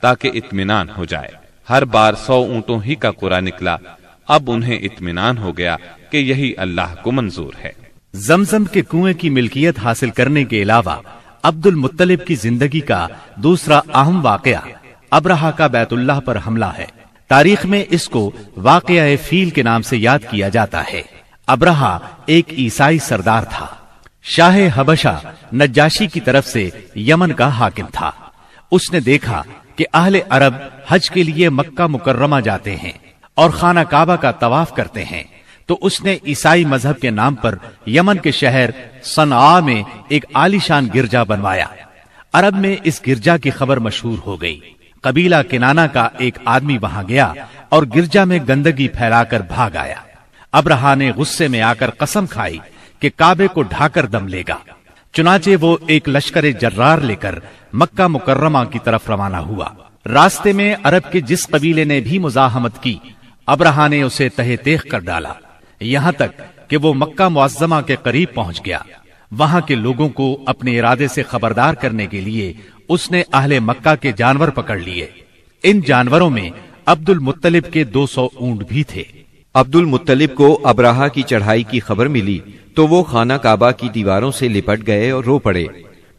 تاکہ اطمینان ہو جائے۔ ہر بار 100 اونٹوں ہی کا قرعہ نکلا۔ اب انہیں اطمینان ہو گیا کہ یہی اللہ کو منظور ہے۔ زمزم کے کنویں کی ملکیت حاصل کرنے کے علاوہ عبد المطلب کی زندگی کا دوسرا اہم واقعہ ابرہہ کا بیت اللہ پر حملہ ہے۔ تاریخ میں اس کو واقعہ فیل کے نام سے یاد کیا جاتا ہے۔ ابرہہ ایک عیسائی سردار تھا۔ شاہ حبشہ نجاشی کی طرف سے یمن کا حاکم تھا۔ اس نے دیکھا کہ اہل عرب حج کے لیے مکہ مکرمہ جاتے ہیں اور خانہ کعبہ کا طواف کرتے ہیں، تو اس نے عیسائی مذہب کے نام پر یمن کے شہر صنعاء میں ایک عالیشان گرجا بنوایا۔ عرب میں اس گرجا کی خبر مشہور ہو گئی۔ قبیلہ کنانہ کا ایک آدمی وہاں گیا اور گرجا میں گندگی پھیلا کر بھاگ آیا۔ ابرہہ نے غصے میں آ کر قسم کھائی کہ کعبے کو ڈھا کر دم لے گا۔ چنانچہ وہ ایک لشکر جرار لے کر مکہ مکرمہ کی طرف روانہ ہوا۔ راستے میں عرب کے جس قبیلے نے بھی مزاحمت کی، ابرہہ نے اسے تہہ تیغ کر ڈالا، یہاں تک کہ وہ مکہ معظمہ کے قریب پہنچ گیا۔ وہاں کے لوگوں کو اپنے ارادے سے خبردار کرنے کے لیے اس نے اہل مکہ کے جانور پکڑ لیے۔ ان جانوروں میں عبد المطلب کے 200 اونٹ بھی تھے۔ عبد المطلب کو ابرہہ کی چڑھائی کی خبر ملی تو وہ خانہ کعبہ کی دیواروں سے لپٹ گئے اور رو پڑے۔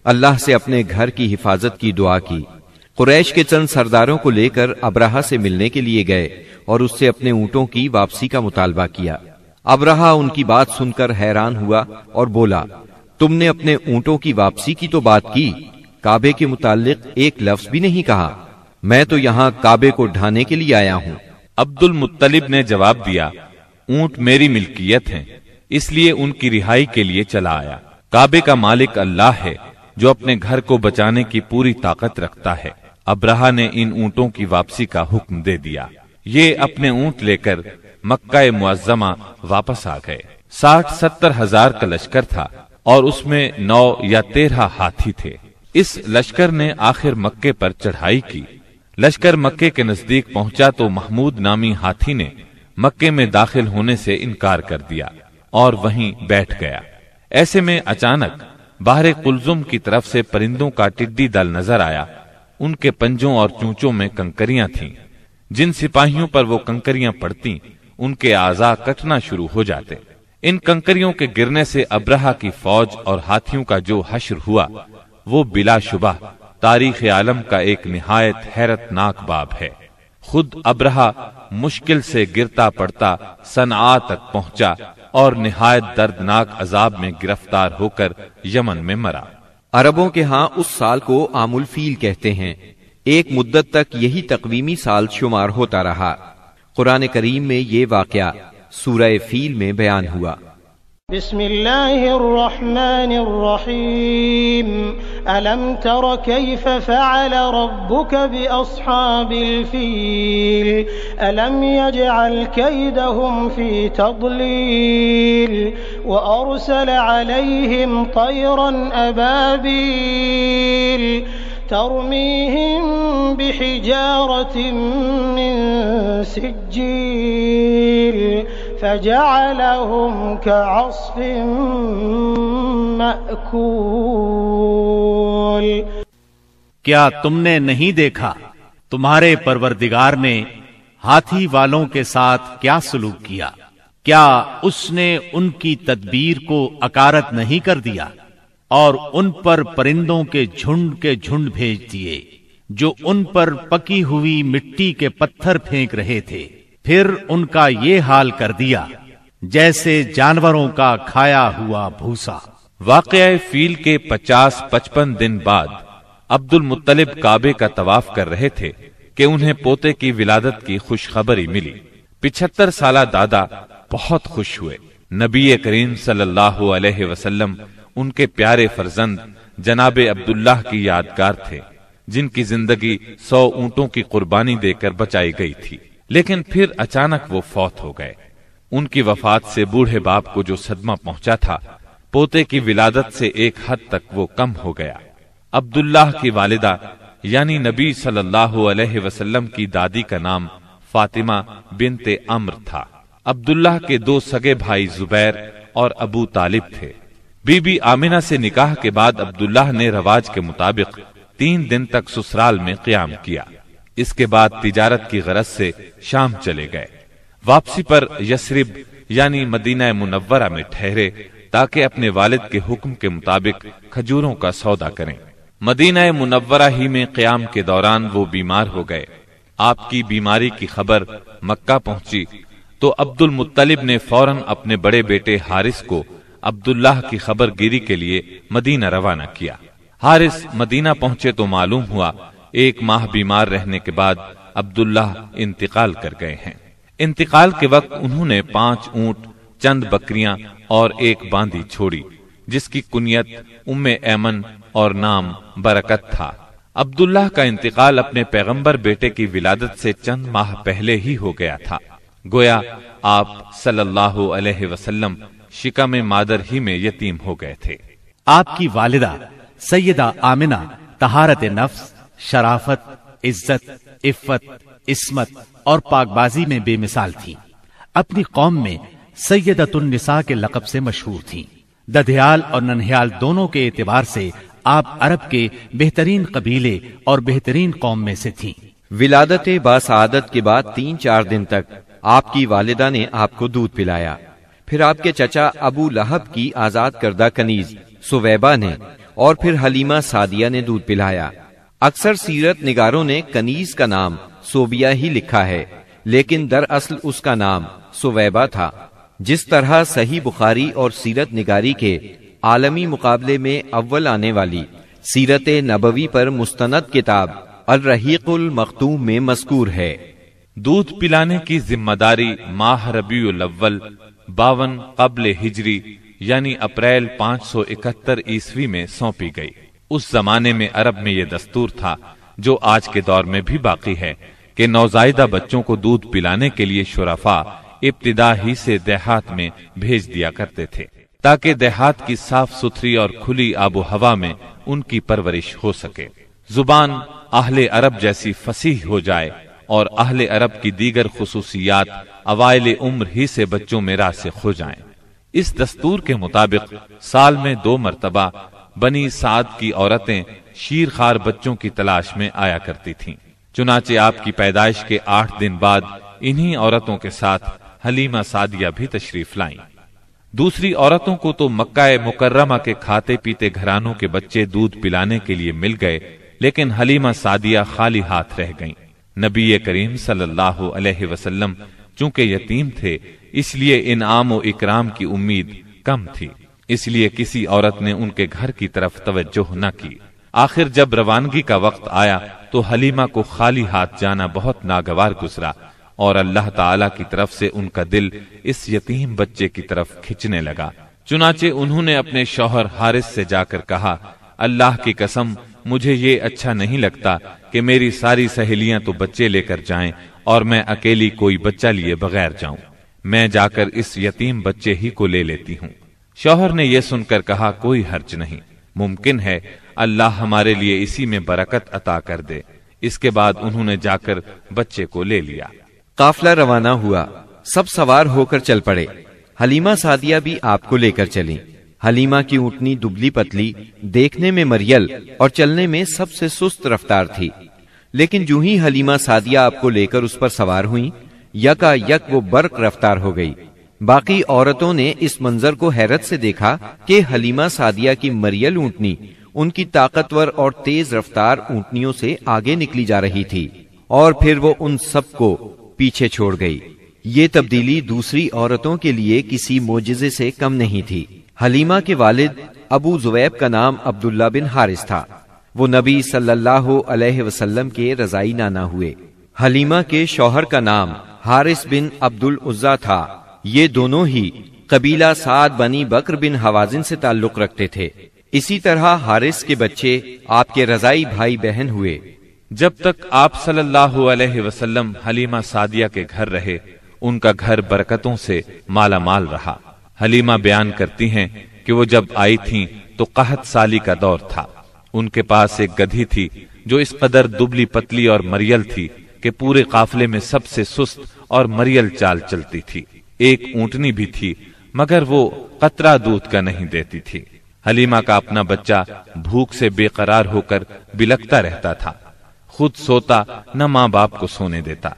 اللہ سے اپنے گھر کی حفاظت کی دعا کی۔ قریش کے چند سرداروں کو لے کر ابرہہ سے ملنے کے لیے گئے اور اس سے اپنے اونٹوں کی واپسی کا مطالبہ کیا۔ ابرہہ ان کی بات سن کر حیران ہوا اور بولا، تم نے اپنے اونٹوں کی واپسی کی تو بات کی، کعبے کے متعلق ایک لفظ بھی نہیں کہا۔ میں تو یہاں کعبے کو ڈھانے کے لیے آیا ہوں۔ عبد المطلب نے جواب دیا، اونٹ میری ملکیت ہیں، اس لیے ان کی رہائی کے لیے چلا آیا۔ کعبے کا مالک اللہ ہے جو اپنے گھر کو بچانے کی پوری طاقت رکھتا ہے۔ ابرہہ نے ان اونٹوں کی واپسی کا حکم دے دیا۔ یہ اپنے اونٹ لے کر مکہ معظمہ واپس آ گئے۔ 60-70 ہزار کا لشکر تھا اور اس میں 9 یا 13 ہاتھی تھے۔ اس لشکر نے آخر مکے پر چڑھائی کی۔ لشکر مکے کے نزدیک پہنچا تو محمود نامی ہاتھی نے مکے میں داخل ہونے سے انکار کر دیا اور وہیں بیٹھ گیا۔ ایسے میں اچانک باہر قلزم کی طرف سے پرندوں کا ٹڈی دل نظر آیا۔ ان کے پنجوں اور چونچوں میں کنکریاں تھیں۔ جن سپاہیوں پر وہ کنکریاں پڑتی ان کے اعضاء کٹنا شروع ہو جاتے۔ ان کنکریوں کے گرنے سے ابرہہ کی فوج اور ہاتھیوں کا جو حشر ہوا وہ بلا شبہ تاریخ عالم کا ایک نہایت حیرت ناک باب ہے۔ خود ابرہہ مشکل سے گرتا پڑتا صنعاء تک پہنچا اور نہایت دردناک عذاب میں گرفتار ہو کر یمن میں مرا۔ عربوں کے ہاں اس سال کو عام الفیل کہتے ہیں۔ ایک مدت تک یہی تقویمی سال شمار ہوتا رہا۔ قرآن کریم میں یہ واقعہ سورہ فیل میں بیان ہوا۔ بسم اللہ الرحمن الرحیم ألم تر كيف فعل ربك بأصحاب الفيل ألم يجعل كيدهم في تضليل وأرسل عليهم طيرا أبابيل ترميهم بحجارة من سجيل فجعلهم كعصف مأكول۔ کیا تم نے نہیں دیکھا تمہارے پروردگار نے ہاتھی والوں کے ساتھ کیا سلوک کیا؟ کیا اس نے ان کی تدبیر کو اکارت نہیں کر دیا اور ان پر پرندوں کے جھنڈ بھیج دیے جو ان پر پکی ہوئی مٹی کے پتھر پھینک رہے تھے، پھر ان کا یہ حال کر دیا جیسے جانوروں کا کھایا ہوا بھوسا۔ واقعہ فیل کے 50-55 دن بعد عبد المطلب کعبے کا طواف کر رہے تھے کہ انہیں پوتے کی ولادت کی خوشخبری ملی۔ 75 سالہ دادا بہت خوش ہوئے۔ نبی کریم صلی اللہ علیہ وسلم ان کے پیارے فرزند جناب عبداللہ کی یادگار تھے، جن کی زندگی 100 اونٹوں کی قربانی دے کر بچائی گئی تھی، لیکن پھر اچانک وہ فوت ہو گئے۔ ان کی وفات سے بوڑھے باپ کو جو صدمہ پہنچا تھا، پوتے کی ولادت سے ایک حد تک وہ کم ہو گیا۔ عبداللہ کی والدہ یعنی نبی صلی اللہ علیہ وسلم کی دادی کا نام فاطمہ بنت عمر تھا۔ عبداللہ کے 2 سگے بھائی زبیر اور ابو طالب تھے۔ بی بی آمنہ سے نکاح کے بعد عبداللہ نے رواج کے مطابق 3 دن تک سسرال میں قیام کیا۔ اس کے بعد تجارت کی غرض سے شام چلے گئے۔ واپسی پر یثرب یعنی مدینہ منورہ میں ٹھہرے تاکہ اپنے والد کے حکم کے مطابق کھجوروں کا سودا کریں۔ مدینہ منورہ ہی میں قیام کے دوران وہ بیمار ہو گئے۔ آپ کی بیماری کی خبر مکہ پہنچی تو عبد المطلب نے فوراً اپنے بڑے بیٹے حارث کو عبداللہ کی خبر گیری کے لیے مدینہ روانہ کیا۔ حارث مدینہ پہنچے تو معلوم ہوا 1 ماہ بیمار رہنے کے بعد عبداللہ انتقال کر گئے ہیں۔ انتقال کے وقت انہوں نے 5 اونٹ، چند بکریاں اور 1 باندی چھوڑی، جس کی کنیت ام ایمن اور نام برکت تھا۔ عبداللہ کا انتقال اپنے پیغمبر بیٹے کی ولادت سے چند ماہ پہلے ہی ہو گیا تھا۔ گویا آپ صلی اللہ علیہ وسلم شکم مادر ہی میں یتیم ہو گئے تھے۔ آپ کی والدہ سیدہ آمنہ طہارت نفس، شرافت، عزت، عفت، عصمت اور پاک بازی میں بے مثال تھی۔ اپنی قوم میں سیدۃ النساء کے لقب سے مشہور تھیں۔ ددھیال اور ننہیال دونوں کے اعتبار سے آپ عرب کے بہترین قبیلے اور بہترین قوم میں سے تھیں۔ ولادت باسعادت کے بعد 3-4 دن تک آپ کی والدہ نے آپ کو دودھ پلایا۔ پھر آپ کے چچا ابو لہب کی آزاد کردہ کنیز سویبہ نے اور پھر حلیمہ سعدیہ نے دودھ پلایا۔ اکثر سیرت نگاروں نے کنیز کا نام صوبیہ ہی لکھا ہے، لیکن دراصل اس کا نام سویبہ تھا۔ جس طرح صحیح بخاری اور سیرت نگاری کے عالمی مقابلے میں اول آنے والی سیرت نبوی پر مستند کتاب الرحیق المختوم میں مذکور ہے۔ دودھ پلانے کی ذمہ داری ماہ ربیع الاول 52 قبل ہجری یعنی اپریل 571 عیسوی میں سونپی گئی۔ اس زمانے میں عرب میں یہ دستور تھا، جو آج کے دور میں بھی باقی ہے، کہ نوزائیدہ بچوں کو دودھ پلانے کے لیے شرفاء ابتدا ہی سے دیہات میں بھیج دیا کرتے تھے، تاکہ دیہات کی صاف ستھری اور کھلی آب و ہوا میں ان کی پرورش ہو سکے، زبان اہل عرب جیسی فصیح ہو جائے اور اہل عرب کی دیگر خصوصیات اوائل عمر ہی سے بچوں میں راسخ ہو جائیں۔ اس دستور کے مطابق سال میں 2 مرتبہ بنی سعد کی عورتیں شیرخوار بچوں کی تلاش میں آیا کرتی تھیں۔ چنانچہ آپ کی پیدائش کے 8 دن بعد انہی عورتوں کے ساتھ حلیمہ سعدیہ بھی تشریف لائیں۔ دوسری عورتوں کو تو مکہ مکرمہ کے کھاتے پیتے گھرانوں کے بچے دودھ پلانے کے لیے مل گئے، لیکن حلیمہ سعدیہ خالی ہاتھ رہ گئیں۔ نبی کریم صلی اللہ علیہ وسلم چونکہ یتیم تھے، اس لیے انعام و اکرام کی امید کم تھی، اس لیے کسی عورت نے ان کے گھر کی طرف توجہ نہ کی۔ آخر جب روانگی کا وقت آیا تو حلیمہ کو خالی ہاتھ جانا بہت ناگوار گزرا، اور اللہ تعالی کی طرف سے ان کا دل اس یتیم بچے کی طرف کھچنے لگا۔ چنانچہ انہوں نے اپنے شوہر حارث سے جا کر کہا، اللہ کی قسم مجھے یہ اچھا نہیں لگتا کہ میری ساری سہیلیاں تو بچے لے کر جائیں اور میں اکیلی کوئی بچہ لیے بغیر جاؤں، میں جا کر اس یتیم بچے ہی کو لے لیتی ہوں۔ شوہر نے یہ سن کر کہا، کوئی حرج نہیں، ممکن ہے اللہ ہمارے لیے اسی میں برکت عطا کر دے۔ اس کے بعد انہوں نے جا کر بچے کو لے لیا۔ قافلہ روانہ ہوا، سب سوار ہو کر چل پڑے۔ حلیمہ سعدیہ بھی آپ کو لے کر چلیں۔ حلیمہ کی اونٹنی دبلی پتلی، دیکھنے میں مریل اور چلنے میں سب سے سست رفتار تھی، لیکن جو ہی حلیمہ سعدیہ آپ کو لے کر اس پر سوار ہوئیں، یکا یک وہ برق رفتار ہو گئی۔ باقی عورتوں نے اس منظر کو حیرت سے دیکھا کہ حلیمہ سعدیہ کی مریل اونٹنی ان کی طاقتور اور تیز رفتار اونٹنیوں سے آگے نکلی جا رہی تھی، اور پھر وہ ان سب کو پیچھے چھوڑ گئی۔ یہ تبدیلی دوسری عورتوں کے لیے کسی معجزے سے کم نہیں تھی۔ حلیمہ کے والد ابو زویب کا نام عبداللہ بن حارث تھا، وہ نبی صلی اللہ علیہ وسلم کے رضائی نانا ہوئے۔ حلیمہ کے شوہر کا نام حارث بن عبد العزا تھا، یہ دونوں ہی قبیلہ سعد بنی بکر بن حوازن سے تعلق رکھتے تھے۔ اسی طرح حارث کے بچے آپ کے رضائی بھائی بہن ہوئے۔ جب تک آپ صلی اللہ علیہ وسلم حلیمہ سعدیہ کے گھر رہے، ان کا گھر برکتوں سے مالا مال رہا۔ حلیمہ بیان کرتی ہیں کہ وہ جب آئی تھیں تو قحط سالی کا دور تھا۔ ان کے پاس ایک گدھی تھی جو اس قدر دبلی پتلی اور مریل تھی کہ پورے قافلے میں سب سے سست اور مریل چال چلتی تھی۔ ایک اونٹنی بھی تھی، مگر وہ قطرہ دودھ کا نہیں دیتی تھی۔ حلیمہ کا اپنا بچہ بھوک سے بے قرار ہو کر بلکتا رہتا تھا۔ خود سوتا نہ ماں باپ کو سونے دیتا،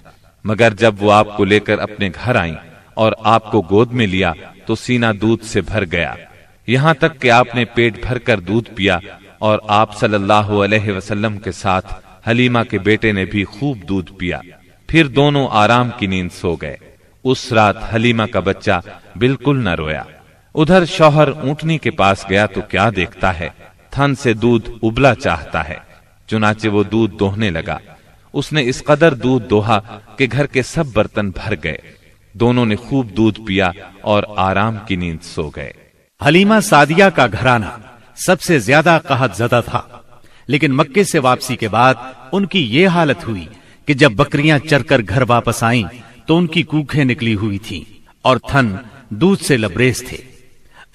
مگر جب وہ آپ کو لے کر اپنے گھر آئیں اور آپ کو گود میں لیا تو سینہ دودھ سے بھر گیا، یہاں تک کہ آپ نے پیٹ بھر کر دودھ پیا، اور آپ صلی اللہ علیہ وسلم کے ساتھ حلیمہ کے بیٹے نے بھی خوب دودھ پیا۔ پھر دونوں آرام کی نیند سو گئے۔ اس رات حلیمہ کا بچہ بالکل نہ رویا۔ ادھر شوہر اونٹنی کے پاس گیا تو کیا دیکھتا ہے، تھن سے دودھ ابلا چاہتا ہے، چنانچہ وہ دودھ دوہنے لگا۔ اس نے اس قدر دودھ دوہا کہ گھر کے سب برتن بھر گئے۔ دونوں نے خوب دودھ پیا اور آرام کی نیند سو گئے۔ حلیمہ سعدیہ کا گھرانہ سب سے زیادہ قحط زدہ تھا، لیکن مکے سے واپسی کے بعد ان کی یہ حالت ہوئی کہ جب بکریاں چر کر گھر واپس آئیں تو ان کی کوکھیں نکلی ہوئی تھیں اور تھن دودھ سے لبریز تھے۔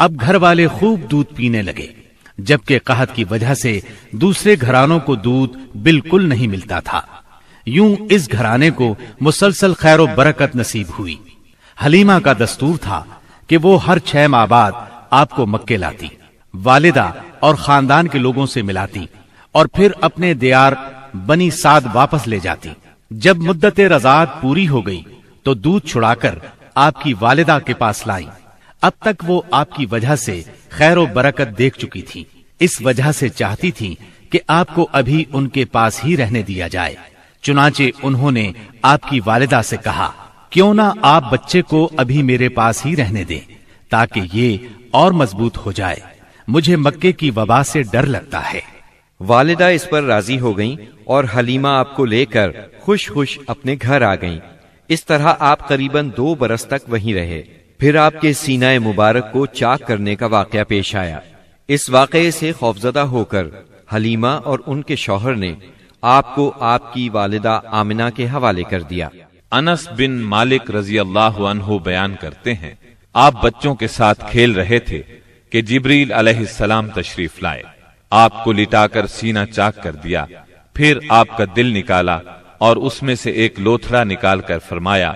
اب گھر والے خوب دودھ پینے لگے، جبکہ قحط کی وجہ سے دوسرے گھرانوں کو دودھ بالکل نہیں ملتا تھا۔ یوں اس گھرانے کو مسلسل خیر و برکت نصیب ہوئی۔ حلیمہ کا دستور تھا کہ وہ ہر 6 ماہ بعد آپ کو مکے لاتی، والدہ اور خاندان کے لوگوں سے ملاتی اور پھر اپنے دیار بنی سعد واپس لے جاتی۔ جب مدت رضاعت پوری ہو گئی تو دودھ چھڑا کر آپ کی والدہ کے پاس لائیں۔ اب تک وہ آپ کی وجہ سے خیر و برکت دیکھ چکی تھی، اس وجہ سے چاہتی تھی کہ آپ کو ابھی ان کے پاس ہی رہنے دیا جائے۔ چنانچہ انہوں نے آپ کی والدہ سے کہا، کیوں نہ آپ بچے کو ابھی میرے پاس ہی رہنے دیں تاکہ یہ اور مضبوط ہو جائے، مجھے مکے کی وبا سے ڈر لگتا ہے۔ والدہ اس پر راضی ہو گئیں اور حلیمہ آپ کو لے کر خوش خوش اپنے گھر آ گئیں۔ اس طرح آپ قریباً 2 برس تک وہیں رہے۔ پھر آپ کے سینہ مبارک کو چاک کرنے کا واقعہ پیش آیا۔ اس واقعے سے خوفزدہ ہو کر حلیمہ اور ان کے شوہر نے آپ کو آپ کی والدہ آمنہ کے حوالے کر دیا۔ انس بن مالک رضی اللہ عنہ بیان کرتے ہیں، آپ بچوں کے ساتھ کھیل رہے تھے کہ جبریل علیہ السلام تشریف لائے، آپ کو لٹا کر سینہ چاک کر دیا، پھر آپ کا دل نکالا اور اس میں سے ایک لوتھڑا نکال کر فرمایا،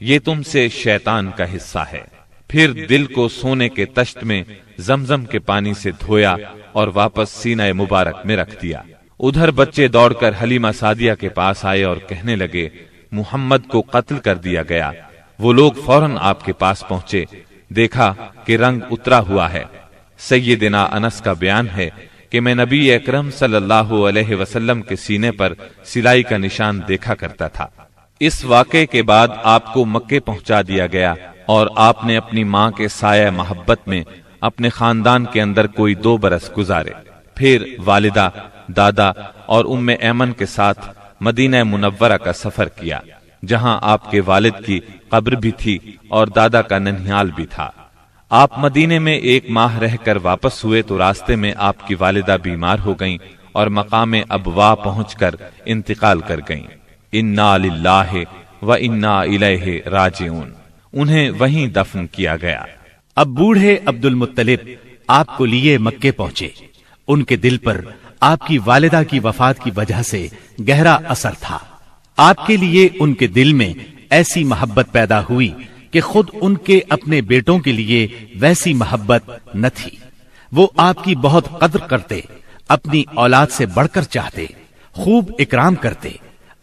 یہ تم سے شیطان کا حصہ ہے۔ پھر دل کو سونے کے تشت میں زمزم کے پانی سے دھویا اور واپس سینہ مبارک میں رکھ دیا۔ ادھر بچے دوڑ کر حلیمہ سعدیہ کے پاس آئے اور کہنے لگے، محمد کو قتل کر دیا گیا۔ وہ لوگ فوراً آپ کے پاس پہنچے، دیکھا کہ رنگ اترا ہوا ہے۔ سیدنا انس کا بیان ہے کہ میں نبی اکرم صلی اللہ علیہ وسلم کے سینے پر سلائی کا نشان دیکھا کرتا تھا۔ اس واقعے کے بعد آپ کو مکے پہنچا دیا گیا اور آپ نے اپنی ماں کے سایہ محبت میں اپنے خاندان کے اندر کوئی 2 برس گزارے۔ پھر والدہ، دادا اور ام ایمن کے ساتھ مدینہ منورہ کا سفر کیا، جہاں آپ کے والد کی قبر بھی تھی اور دادا کا ننھیال بھی تھا۔ آپ مدینے میں 1 ماہ رہ کر واپس ہوئے تو راستے میں آپ کی والدہ بیمار ہو گئیں اور مقام ابوا پہنچ کر انتقال کر گئیں۔ انا للہ و انا الیہ راجعون، انہیں وہیں دفن کیا گیا۔ اب بوڑھے عبد المطلب آپ کو لیے مکے پہنچے۔ ان کے دل پر آپ کی والدہ کی وفات کی وجہ سے گہرا اثر تھا۔ آپ کے لیے ان کے دل میں ایسی محبت پیدا ہوئی کہ خود ان کے اپنے بیٹوں کے لیے ویسی محبت نہ تھی۔ وہ آپ کی بہت قدر کرتے، اپنی اولاد سے بڑھ کر چاہتے، خوب اکرام کرتے،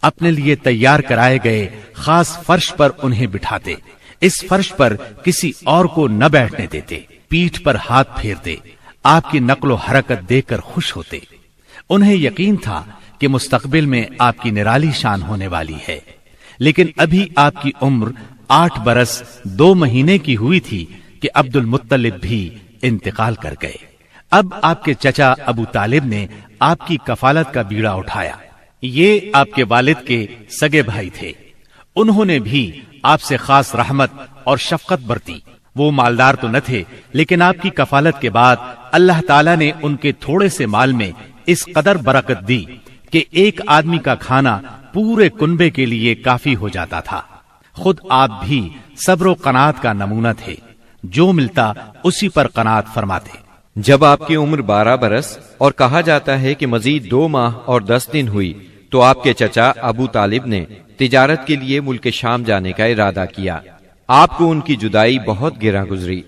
اپنے لیے تیار کرائے گئے خاص فرش پر انہیں بٹھاتے، اس فرش پر کسی اور کو نہ بیٹھنے دیتے، پیٹھ پر ہاتھ پھیرتے، آپ کی نقل و حرکت دیکھ کر خوش ہوتے۔ انہیں یقین تھا کہ مستقبل میں آپ کی نرالی شان ہونے والی ہے، لیکن ابھی آپ کی عمر 8 برس 2 مہینے کی ہوئی تھی کہ عبد المطلب بھی انتقال کر گئے۔ اب آپ کے چچا ابو طالب نے آپ کی کفالت کا بیڑا اٹھایا۔ یہ آپ کے والد کے سگے بھائی تھے، انہوں نے بھی آپ سے خاص رحمت اور شفقت برتی۔ وہ مالدار تو نہ تھے، لیکن آپ کی کفالت کے بعد اللہ تعالیٰ نے ان کے تھوڑے سے مال میں اس قدر برکت دی کہ ایک آدمی کا کھانا پورے کنبے کے لیے کافی ہو جاتا تھا۔ خود آپ بھی صبر و قناعت کا نمونہ تھے، جو ملتا اسی پر قناعت فرماتے۔ جب آپ کی عمر 12 برس اور کہا جاتا ہے کہ مزید 2 ماہ اور 10 دن ہوئی تو آپ کے چچا ابو طالب نے تجارت کے لیے ملک شام جانے کا ارادہ کیا۔ آپ کو ان کی جدائی بہت گراں گزری۔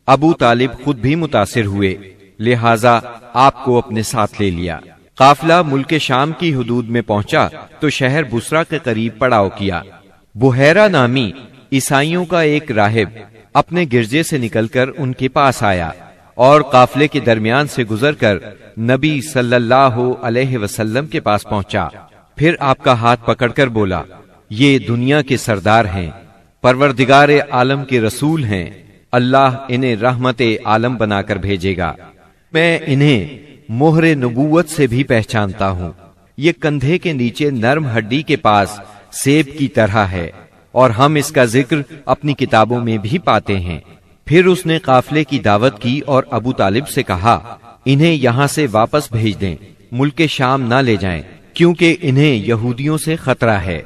ابو طالب خود بھی متاثر ہوئے، لہٰذا آپ کو اپنے ساتھ لے لیا۔ قافلہ ملک شام کی حدود میں پہنچا تو شہر بسرا کے قریب پڑاؤ کیا۔ بحیرہ نامی عیسائیوں کا ایک راہب اپنے گرجے سے نکل کر ان کے پاس آیا اور قافلے کے درمیان سے گزر کر نبی صلی اللہ علیہ وسلم کے پاس پہنچا۔ پھر آپ کا ہاتھ پکڑ کر بولا، یہ دنیا کے سردار ہیں، پروردگار عالم کے رسول ہیں، اللہ انہیں رحمت عالم بنا کر بھیجے گا۔ میں انہیں مہر نبوت سے بھی پہچانتا ہوں۔ یہ کندھے کے نیچے نرم ہڈی کے پاس سیب کی طرح ہے، اور ہم اس کا ذکر اپنی کتابوں میں بھی پاتے ہیں۔ پھر اس نے قافلے کی دعوت کی اور ابو طالب سے کہا، انہیں یہاں سے واپس بھیج دیں، ملک شام نہ لے جائیں، کیونکہ انہیں یہودیوں سے خطرہ ہے۔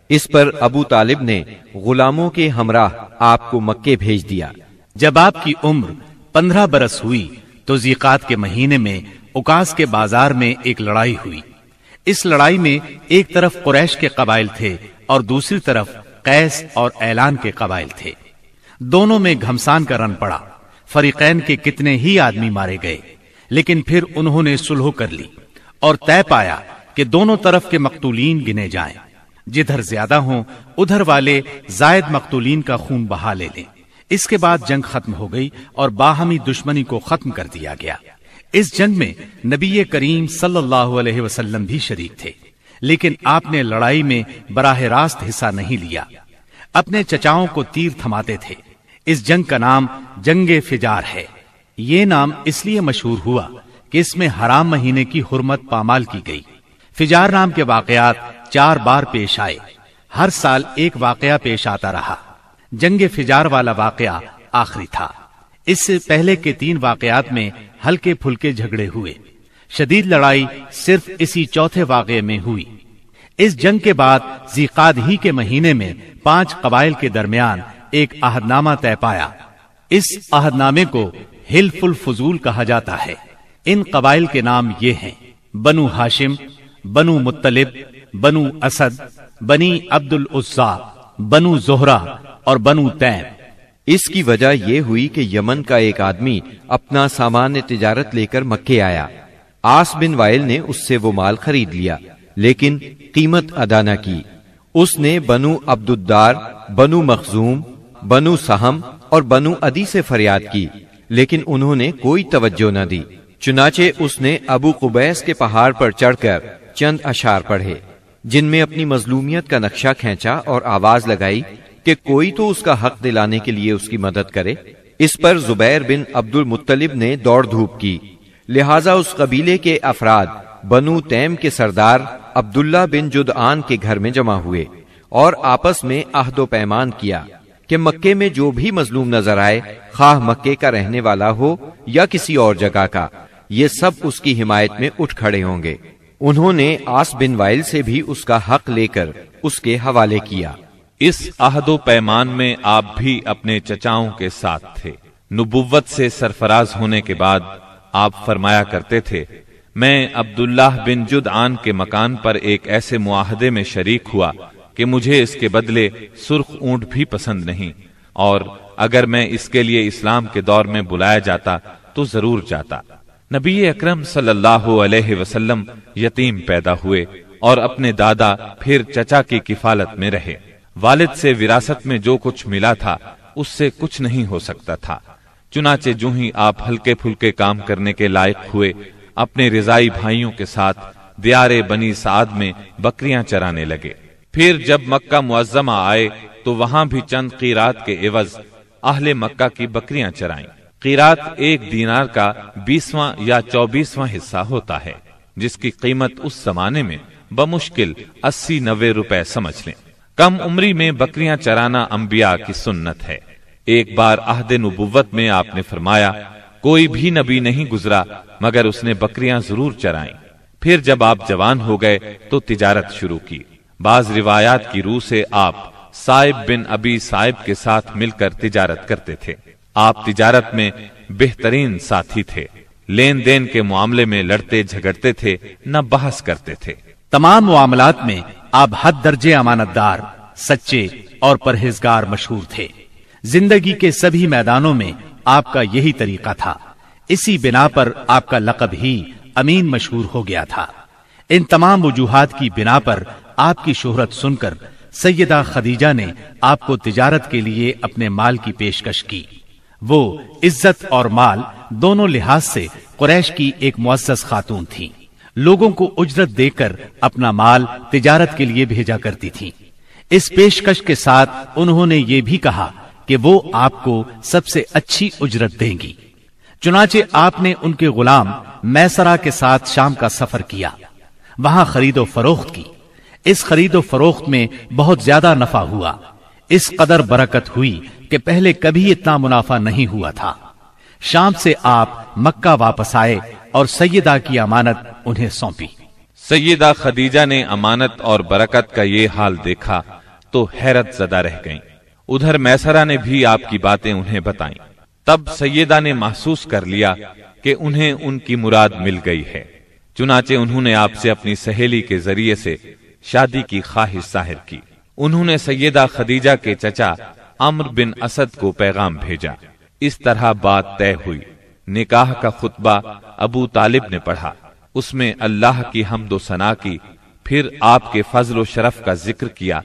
اس پر ابو طالب نے غلاموں کے ہمراہ آپ کو مکے بھیج دیا۔ جب آپ کی عمر 15 برس ہوئی تو ذیقات کے مہینے میں اوکاس کے بازار میں ایک لڑائی ہوئی۔ اس لڑائی میں ایک طرف قریش کے قبائل تھے اور دوسری طرف قیس اور اعلان کے قبائل تھے۔ دونوں میں گھمسان کا رن پڑا۔ فریقین کے کتنے ہی آدمی مارے گئے، لیکن پھر انہوں نے صلح کر لی اور طے پایا کہ دونوں طرف کے مقتولین گنے جائیں۔ جدھر زیادہ ہوں ادھر والے زائد مقتولین کا خون بہا لے لیں۔ اس کے بعد جنگ ختم ہو گئی اور باہمی دشمنی کو ختم کر دیا گیا۔ اس جنگ میں نبی کریم صلی اللہ علیہ وسلم بھی شریک تھے، لیکن آپ نے لڑائی میں براہ راست حصہ نہیں لیا، اپنے چچاؤں کو تیر تھماتے تھے۔ اس جنگ کا نام جنگ فجار ہے۔ یہ نام اس لیے مشہور ہوا کہ اس میں حرام مہینے کی حرمت پامال کی گئی۔ فجار نام کے واقعات 4 بار پیش آئے، ہر سال ایک واقعہ پیش آتا رہا۔ جنگ فجار والا واقعہ آخری تھا۔ اس سے پہلے کے 3 واقعات میں ہلکے پھلکے جھگڑے ہوئے، شدید لڑائی صرف اسی چوتھے واقعے میں ہوئی۔ اس جنگ کے بعد ذیقعد ہی کے مہینے میں 5 قبائل کے درمیان ایک عہد نامہ طے پایا۔ اس عہد نامے کو حلف الفضول کہا جاتا ہے۔ ان قبائل کے نام یہ ہیں: بنو ہاشم، بنو مطلب، بنو اسد، بنی عبد العزا، بنو زہرہ اور بنو تیم۔ اس کی وجہ یہ ہوئی کہ یمن کا ایک آدمی اپنا سامان تجارت لے کر مکے آیا۔ عاص بن وائل نے اس سے وہ مال خرید لیا، لیکن قیمت ادا نہ کی۔ اس نے بنو عبد الدار، بنو مخزوم، بنو سہم اور بنو عدی سے فریاد کی، لیکن انہوں نے کوئی توجہ نہ دی۔ چنانچہ اس نے ابو قبیس کے پہاڑ پر چڑھ کر چند اشعار پڑھے، جن میں اپنی مظلومیت کا نقشہ کھینچا اور آواز لگائی کہ کوئی تو اس کا حق دلانے کے لیے اس کی مدد کرے۔ اس پر زبیر بن عبد المطلب نے دوڑ دھوپ کی، لہذا اس قبیلے کے افراد بنو تیم کے سردار عبداللہ بن جدعان کے گھر میں جمع ہوئے اور آپس میں عہد و پیمان کیا کہ مکے میں جو بھی مظلوم نظر آئے، خواہ مکے کا رہنے والا ہو یا کسی اور جگہ کا، یہ سب اس کی حمایت میں اٹھ کھڑے ہوں گے۔ انہوں نے عاص بن وائل سے بھی اس کا حق لے کر اس کے حوالے کیا۔ اس عہد و پیمان میں آپ بھی اپنے چچاؤں کے ساتھ تھے۔ نبوت سے سرفراز ہونے کے بعد آپ فرمایا کرتے تھے، میں عبداللہ بن جدعان کے مکان پر ایک ایسے معاہدے میں شریک ہوا کہ مجھے اس کے بدلے سرخ اونٹ بھی پسند نہیں، اور اگر میں اس کے لیے اسلام کے دور میں بلایا جاتا تو ضرور جاتا۔ نبی اکرم صلی اللہ علیہ وسلم یتیم پیدا ہوئے اور اپنے دادا پھر چچا کی کفالت میں رہے۔ والد سے وراثت میں جو کچھ ملا تھا اس سے کچھ نہیں ہو سکتا تھا۔ چنانچہ جو ہی آپ ہلکے پھلکے کام کرنے کے لائق ہوئے، اپنے رضائی بھائیوں کے ساتھ دیار بنی سعد میں بکریاں چرانے لگے۔ پھر جب مکہ معظمہ آئے تو وہاں بھی چند قیرات کے عوض اہل مکہ کی بکریاں چرائیں۔ قیرات 1 دینار کا 20واں یا 24واں حصہ ہوتا ہے، جس کی قیمت اس زمانے میں بمشکل 80-90 روپے سمجھ لیں۔ کم عمری میں بکریاں چرانا انبیاء کی سنت ہے۔ ایک بار عہد نبوت میں آپ نے فرمایا، کوئی بھی نبی نہیں گزرا مگر اس نے بکریاں ضرور چرائیں۔ پھر جب آپ جوان ہو گئے تو تجارت شروع کی۔ بعض روایات کی روح سے آپ صائب بن ابی صائب کے ساتھ مل کر تجارت کرتے تھے۔ آپ تجارت میں بہترین ساتھی تھے، لین دین کے معاملے میں لڑتے جھگڑتے تھے، نہ بحث کرتے تھے۔ تمام معاملات میں آپ حد درجے امانت دار، سچے اور پرہیزگار مشہور تھے۔ زندگی کے سبھی میدانوں میں آپ کا یہی طریقہ تھا۔ اسی بنا پر آپ کا لقب ہی امین مشہور ہو گیا تھا۔ ان تمام وجوہات کی بنا پر آپ کی شہرت سن کر سیدہ خدیجہ نے آپ کو تجارت کے لیے اپنے مال کی پیشکش کی۔ وہ عزت اور مال دونوں لحاظ سے قریش کی ایک معزز خاتون تھی، لوگوں کو اجرت دے کر اپنا مال تجارت کے لیے بھیجا کرتی تھی۔ اس پیشکش کے ساتھ انہوں نے یہ بھی کہا کہ وہ آپ کو سب سے اچھی اجرت دیں گی۔ چنانچہ آپ نے ان کے غلام میسرہ کے ساتھ شام کا سفر کیا، وہاں خرید و فروخت کی۔ اس خرید و فروخت میں بہت زیادہ نفع ہوا، اس قدر برکت ہوئی کہ پہلے کبھی اتنا منافع نہیں ہوا تھا۔ شام سے آپ مکہ واپس آئے اور سیدہ کی امانت انہیں سونپی۔ سیدہ خدیجہ نے امانت اور برکت کا یہ حال دیکھا تو حیرت زدہ رہ گئیں۔ ادھر میسرہ نے بھی آپ کی باتیں انہیں بتائیں۔ تب سیدہ نے محسوس کر لیا کہ انہیں ان کی مراد مل گئی ہے، چنانچہ انہوں نے آپ سے اپنی سہیلی کے ذریعے سے شادی کی خواہش ظاہر کی۔ انہوں نے سیدہ خدیجہ کے چچا عمرو بن اسد کو پیغام بھیجا۔ اس طرح بات طے ہوئی۔ نکاح کا خطبہ ابو طالب نے پڑھا، اس میں اللہ کی حمد و ثنا کی، پھر آپ کے فضل و شرف کا ذکر کیا،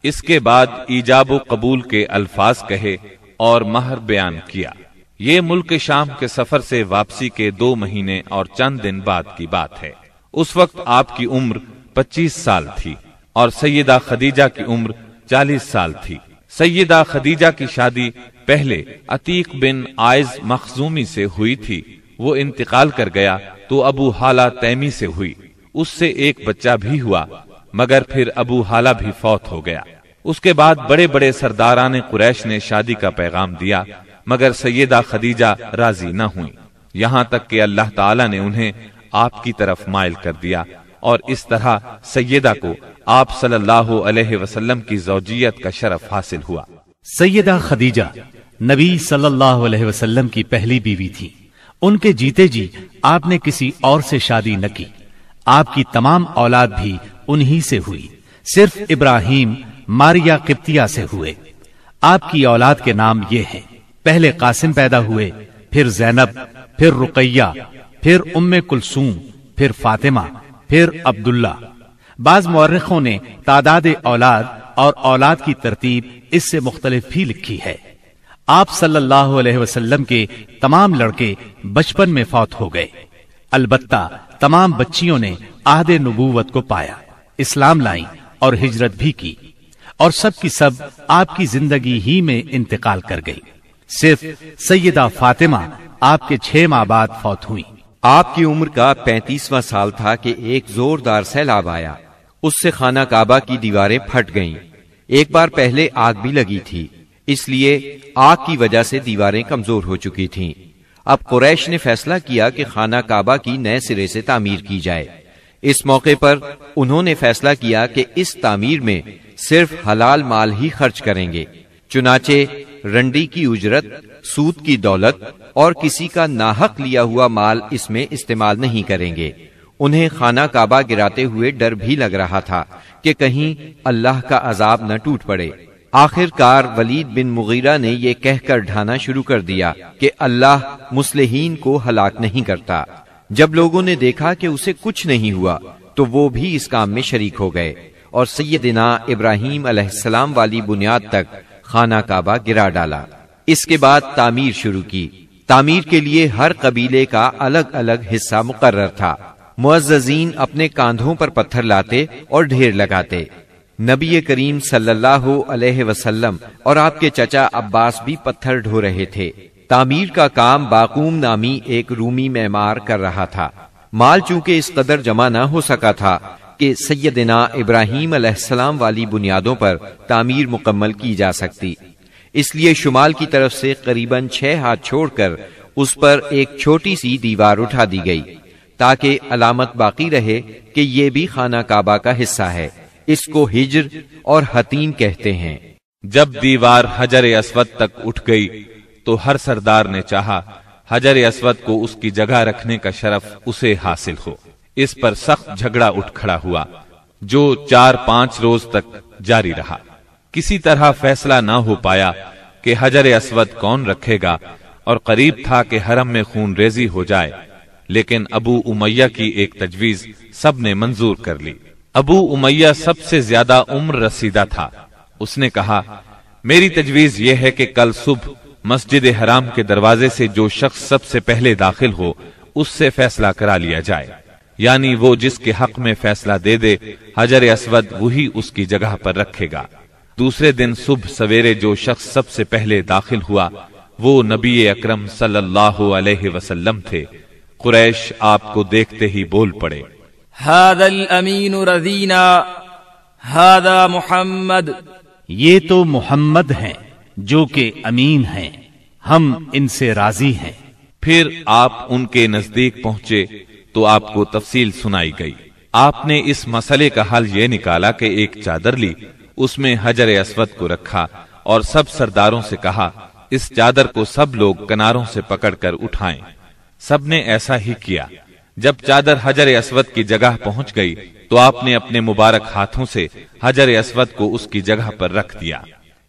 اس کے بعد ایجاب و قبول کے الفاظ کہے اور مہر بیان کیا۔ یہ ملک شام کے سفر سے واپسی کے 2 مہینے اور چند دن بعد کی بات ہے۔ اس وقت آپ کی عمر 25 سال تھی اور سیدہ خدیجہ کی عمر 40 سال تھی۔ سیدہ خدیجہ کی شادی پہلے عتیق بن عائز مخزومی سے ہوئی تھی، وہ انتقال کر گیا تو ابو حالہ تیمی سے ہوئی، اس سے ایک بچہ بھی ہوا، مگر پھر ابو حالہ بھی فوت ہو گیا۔ اس کے بعد بڑے بڑے سرداران قریش نے شادی کا پیغام دیا، مگر سیدہ خدیجہ راضی نہ ہوئیں، یہاں تک کہ اللہ تعالی نے انہیں آپ کی طرف مائل کر دیا، اور اس طرح سیدہ کو آپ صلی اللہ علیہ وسلم کی زوجیت کا شرف حاصل ہوا۔ سیدہ خدیجہ نبی صلی اللہ علیہ وسلم کی پہلی بیوی تھی۔ ان کے جیتے جی آپ نے کسی اور سے شادی نہ کی۔ آپ کی تمام اولاد بھی انہی سے ہوئی، صرف ابراہیم ماریا قبطیہ سے ہوئے۔ آپ کی اولاد کے نام یہ ہیں: پہلے قاسم پیدا ہوئے، پھر زینب، پھر رقیہ، پھر ام کلثوم، پھر فاطمہ، پھر عبداللہ۔ بعض مورخوں نے تعداد اولاد اور اولاد کی ترتیب اس سے مختلف بھی لکھی ہے۔ آپ صلی اللہ علیہ وسلم کے تمام لڑکے بچپن میں فوت ہو گئے، البتہ تمام بچیوں نے عہد نبوت کو پایا، اسلام لائیں اور ہجرت بھی کی، اور سب کی سب آپ کی زندگی ہی میں انتقال کر گئی۔ صرف سیدہ فاطمہ آپ کے 6 ماہ بعد فوت ہوئی۔ آپ کی عمر کا 35واں سال تھا کہ ایک زوردار سیلاب آیا، اس سے خانہ کعبہ کی دیواریں پھٹ گئیں۔ ایک بار پہلے آگ بھی لگی تھی، اس لیے آگ کی وجہ سے دیواریں کمزور ہو چکی تھیں۔ اب قریش نے فیصلہ کیا کہ خانہ کعبہ کی نئے سرے سے تعمیر کی جائے۔ اس موقع پر انہوں نے فیصلہ کیا کہ اس تعمیر میں صرف حلال مال ہی خرچ کریں گے، چنانچہ رنڈی کی اجرت، سود کی دولت اور کسی کا ناحق لیا ہوا مال اس میں استعمال نہیں کریں گے۔ انہیں خانہ کعبہ گراتے ہوئے ڈر بھی لگ رہا تھا کہ کہیں اللہ کا عذاب نہ ٹوٹ پڑے۔ آخر کار ولید بن مغیرہ نے یہ کہہ کر ڈھانا شروع کر دیا کہ اللہ مصلحین کو ہلاک نہیں کرتا۔ جب لوگوں نے دیکھا کہ اسے کچھ نہیں ہوا تو وہ بھی اس کام میں شریک ہو گئے اور سیدنا ابراہیم علیہ السلام والی بنیاد تک خانہ کعبہ گرا ڈالا۔ اس کے بعد تعمیر شروع کی۔ تعمیر کے لیے ہر قبیلے کا الگ الگ حصہ مقرر تھا۔ معززین اپنے کاندھوں پر پتھر لاتے اور ڈھیر لگاتے۔ نبی کریم صلی اللہ علیہ وسلم اور آپ کے چچا عباس بھی پتھر ڈھو رہے تھے۔ تعمیر کا کام باقوم نامی ایک رومی معمار کر رہا تھا۔ مال چونکہ اس قدر جمع نہ ہو سکا تھا کہ سیدنا ابراہیم علیہ السلام والی بنیادوں پر تعمیر مکمل کی جا سکتی، اس لیے شمال کی طرف سے قریباً 6 ہاتھ چھوڑ کر اس پر ایک چھوٹی سی دیوار اٹھا دی گئی تاکہ علامت باقی رہے کہ یہ بھی خانہ کعبہ کا حصہ ہے۔ اس کو ہجر اور حتیم کہتے ہیں۔ جب دیوار حجر اسود تک اٹھ گئی تو ہر سردار نے چاہا حجر اسود کو اس کی جگہ رکھنے کا شرف اسے حاصل ہو۔ اس پر سخت جھگڑا اٹھ کھڑا ہوا جو 4-5 روز تک جاری رہا۔ کسی طرح فیصلہ نہ ہو پایا کہ حجر اسود کون رکھے گا، اور قریب تھا کہ حرم میں خون ریزی ہو جائے، لیکن ابو امیہ کی ایک تجویز سب نے منظور کر لی۔ ابو امیہ سب سے زیادہ عمر رسیدہ تھا۔ اس نے کہا، میری تجویز یہ ہے کہ کل صبح مسجد حرام کے دروازے سے جو شخص سب سے پہلے داخل ہو اس سے فیصلہ کرا لیا جائے، یعنی وہ جس کے حق میں فیصلہ دے دے حجر اسود وہی اس کی جگہ پر رکھے گا۔ دوسرے دن صبح سویرے جو شخص سب سے پہلے داخل ہوا وہ نبی اکرم صلی اللہ علیہ وسلم تھے۔ قریش آپ کو دیکھتے ہی بول پڑے، هذا الامین رضینا هذا محمد، یہ تو محمد ہیں جو کہ امین ہیں، ہم ان سے راضی ہیں۔ پھر آپ ان کے نزدیک پہنچے تو آپ کو تفصیل سنائی گئی۔ آپ نے اس مسئلے کا حل یہ نکالا کہ ایک چادر لی، اس میں حجر اسود کو رکھا اور سب سرداروں سے کہا، اس چادر کو سب لوگ کناروں سے پکڑ کر اٹھائیں۔ سب نے ایسا ہی کیا۔ جب چادر حجر اسود کی جگہ پہنچ گئی تو آپ نے اپنے مبارک ہاتھوں سے حجر اسود کو اس کی جگہ پر رکھ دیا۔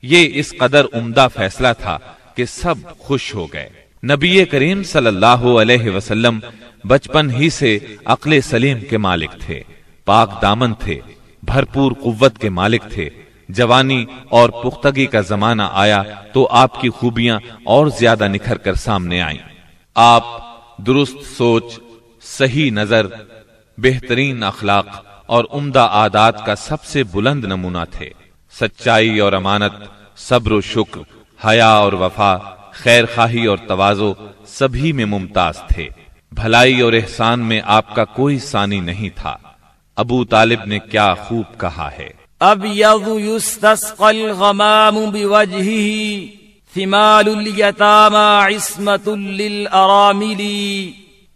یہ اس قدر عمدہ فیصلہ تھا کہ سب خوش ہو گئے۔ نبی کریم صلی اللہ علیہ وسلم بچپن ہی سے عقل سلیم کے مالک تھے، پاک دامن تھے، بھرپور قوت کے مالک تھے۔ جوانی اور پختگی کا زمانہ آیا تو آپ کی خوبیاں اور زیادہ نکھر کر سامنے آئیں۔ آپ درست سوچ، صحیح نظر، بہترین اخلاق اور عمدہ عادات کا سب سے بلند نمونہ تھے۔ سچائی اور امانت، صبر و شکر، حیا اور وفا، خیر خواہی اور تواضع سبھی میں ممتاز تھے۔ بھلائی اور احسان میں آپ کا کوئی ثانی نہیں تھا۔ ابو طالب نے کیا خوب کہا ہے، ابیض یستسقى الغمام بوجهه ثمال الیتامی عصمت للارامل،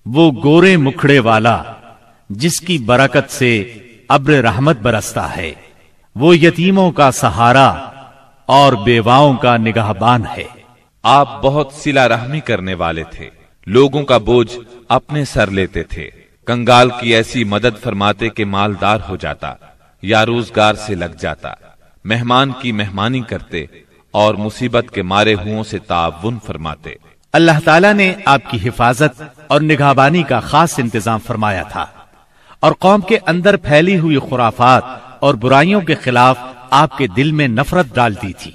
وہ گورے مکھڑے والا جس کی برکت سے ابر رحمت برستا ہے، وہ یتیموں کا سہارا اور بیواؤں کا نگہبان ہے۔ آپ بہت صلہ رحمی کرنے والے تھے، لوگوں کا بوجھ اپنے سر لیتے تھے، کنگال کی ایسی مدد فرماتے کہ مالدار ہو جاتا یا روزگار سے لگ جاتا، مہمان کی مہمانی کرتے اور مصیبت کے مارے ہوں سے تعاون فرماتے۔ اللہ تعالیٰ نے آپ کی حفاظت اور نگہبانی کا خاص انتظام فرمایا تھا اور قوم کے اندر پھیلی ہوئی خرافات اور برائیوں کے خلاف آپ کے دل میں نفرت ڈال دی تھی۔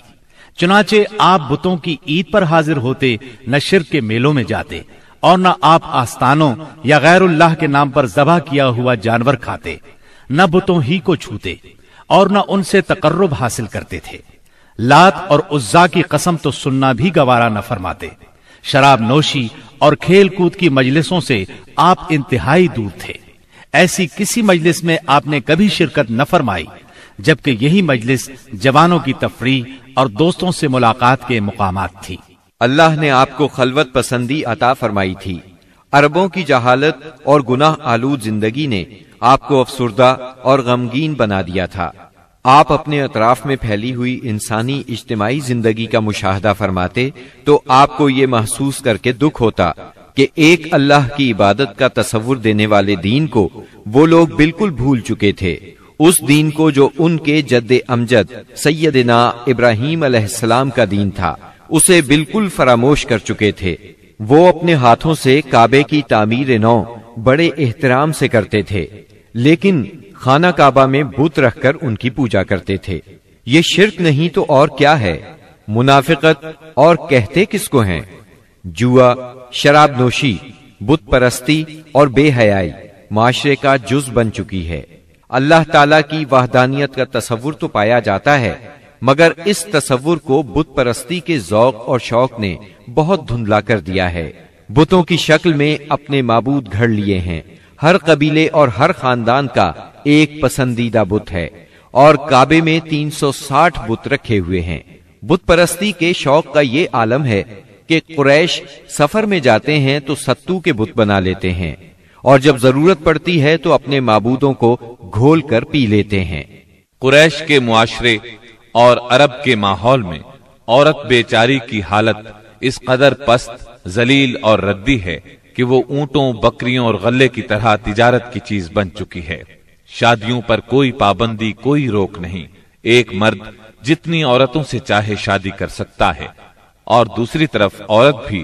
چنانچہ آپ بتوں کی عید پر حاضر ہوتے، نہ شرک کے میلوں میں جاتے اور نہ آپ آستانوں یا غیر اللہ کے نام پر ذبح کیا ہوا جانور کھاتے، نہ بتوں ہی کو چھوتے اور نہ ان سے تقرب حاصل کرتے تھے۔ لات اور عزا کی قسم تو سننا بھی گوارا نہ فرماتے۔ شراب نوشی اور کھیل کود کی مجلسوں سے آپ انتہائی دور تھے۔ ایسی کسی مجلس میں آپ نے کبھی شرکت نہ فرمائی جبکہ یہی مجلس جوانوں کی تفریح اور دوستوں سے ملاقات کے مقامات تھی۔ اللہ نے آپ کو خلوت پسندی عطا فرمائی تھی۔ عربوں کی جہالت اور گناہ آلود زندگی نے آپ کو افسردہ اور غمگین بنا دیا تھا۔ آپ اپنے اطراف میں پھیلی ہوئی انسانی اجتماعی زندگی کا مشاہدہ فرماتے تو آپ کو یہ محسوس کر کے دکھ ہوتا کہ ایک اللہ کی عبادت کا تصور دینے والے دین کو وہ لوگ بالکل بھول چکے تھے، اس دین کو جو ان کے جد امجد سیدنا ابراہیم علیہ السلام کا دین تھا، اسے بالکل فراموش کر چکے تھے۔ وہ اپنے ہاتھوں سے کعبے کی تعمیر نو بڑے احترام سے کرتے تھے، لیکن خانہ کعبہ میں بت رکھ کر ان کی پوجا کرتے تھے۔ یہ شرک نہیں تو اور کیا ہے؟ منافقت اور کہتے کس کو ہیں؟ جوا، شراب نوشی، بت پرستی اور بے حیائی معاشرے کا جز بن چکی ہے۔ اللہ تعالیٰ کی وحدانیت کا تصور تو پایا جاتا ہے، مگر اس تصور کو بت پرستی کے ذوق اور شوق نے بہت دھندلا کر دیا ہے۔ بتوں کی شکل میں اپنے معبود گھڑ لیے ہیں۔ ہر قبیلے اور ہر خاندان کا ایک پسندیدہ بت ہے اور کعبے میں 360 بت رکھے ہوئے ہیں۔ بت پرستی کے شوق کا یہ عالم ہے کہ قریش سفر میں جاتے ہیں تو ستو کے بت بنا لیتے ہیں اور جب ضرورت پڑتی ہے تو اپنے معبودوں کو گھول کر پی لیتے ہیں۔ قریش کے معاشرے اور عرب کے ماحول میں عورت بیچاری کی حالت اس قدر پست، ذلیل اور ردی ہے کہ وہ اونٹوں، بکریوں اور غلے کی طرح تجارت کی چیز بن چکی ہے۔ شادیوں پر کوئی پابندی، کوئی روک نہیں۔ ایک مرد جتنی عورتوں سے چاہے شادی کر سکتا ہے اور دوسری طرف عورت بھی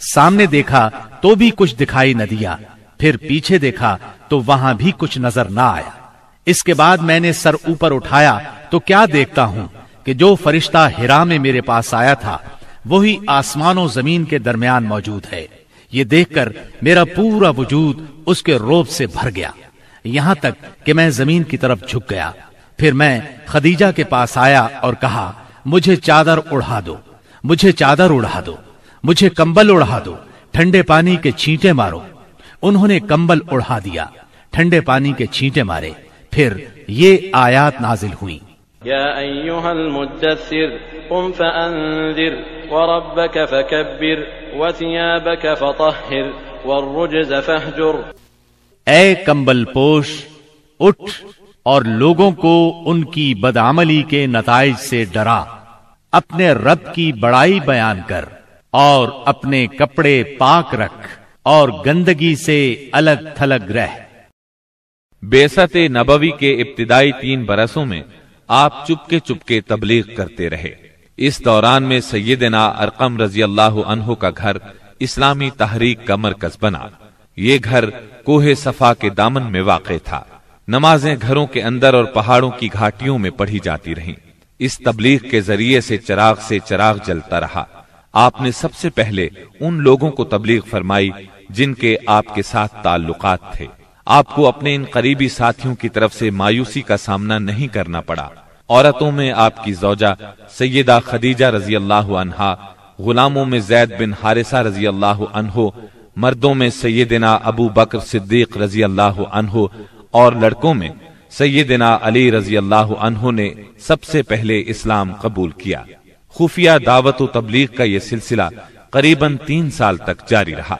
سامنے دیکھا تو بھی کچھ دکھائی نہ دیا، پھر پیچھے دیکھا تو وہاں بھی کچھ نظر نہ آیا۔ اس کے بعد میں نے سر اوپر اٹھایا تو کیا دیکھتا ہوں کہ جو فرشتہ حرا میں میرے پاس آیا تھا وہی آسمان و زمین کے درمیان موجود ہے۔ یہ دیکھ کر میرا پورا وجود اس کے روب سے بھر گیا، یہاں تک کہ میں زمین کی طرف جھک گیا۔ پھر میں خدیجہ کے پاس آیا اور کہا، مجھے چادر اڑا دو، مجھے چادر اڑا دو، مجھے کمبل اڑا دو، ٹھنڈے پانی کے چھینٹے مارو۔ انہوں نے کمبل اڑا دیا، ٹھنڈے پانی کے چھینٹے مارے، پھر یہ آیات نازل ہوئیں۔ یا ایھا المدثر قم فانذر وربک فکبر وثیابک فطہر والرجز فاہجر۔ اے کمبل پوش، اٹھ اور لوگوں کو ان کی بدعملی کے نتائج سے ڈرا، اپنے رب کی بڑائی بیان کر اور اپنے کپڑے پاک رکھ اور گندگی سے الگ تھلگ رہ۔ بعثت نبوی کے ابتدائی 3 برسوں میں آپ چپکے تبلیغ کرتے رہے۔ اس دوران میں سیدنا ارقم رضی اللہ عنہ کا گھر اسلامی تحریک کا مرکز بنا۔ یہ گھر کوہ صفا کے دامن میں واقع تھا۔ نمازیں گھروں کے اندر اور پہاڑوں کی گھاٹیوں میں پڑھی جاتی رہیں۔ اس تبلیغ کے ذریعے سے چراغ جلتا رہا۔ آپ نے سب سے پہلے ان لوگوں کو تبلیغ فرمائی جن کے آپ کے ساتھ تعلقات تھے۔ آپ کو اپنے ان قریبی ساتھیوں کی طرف سے مایوسی کا سامنا نہیں کرنا پڑا۔ عورتوں میں آپ کی زوجہ سیدہ خدیجہ رضی اللہ عنہا، غلاموں میں زید بن حارثہ رضی اللہ عنہ، مردوں میں سیدنا ابو بکر صدیق رضی اللہ عنہ اور لڑکوں میں سیدنا علی رضی اللہ عنہ نے سب سے پہلے اسلام قبول کیا۔ خفیہ دعوت و تبلیغ کا یہ سلسلہ قریباً 3 سال تک جاری رہا۔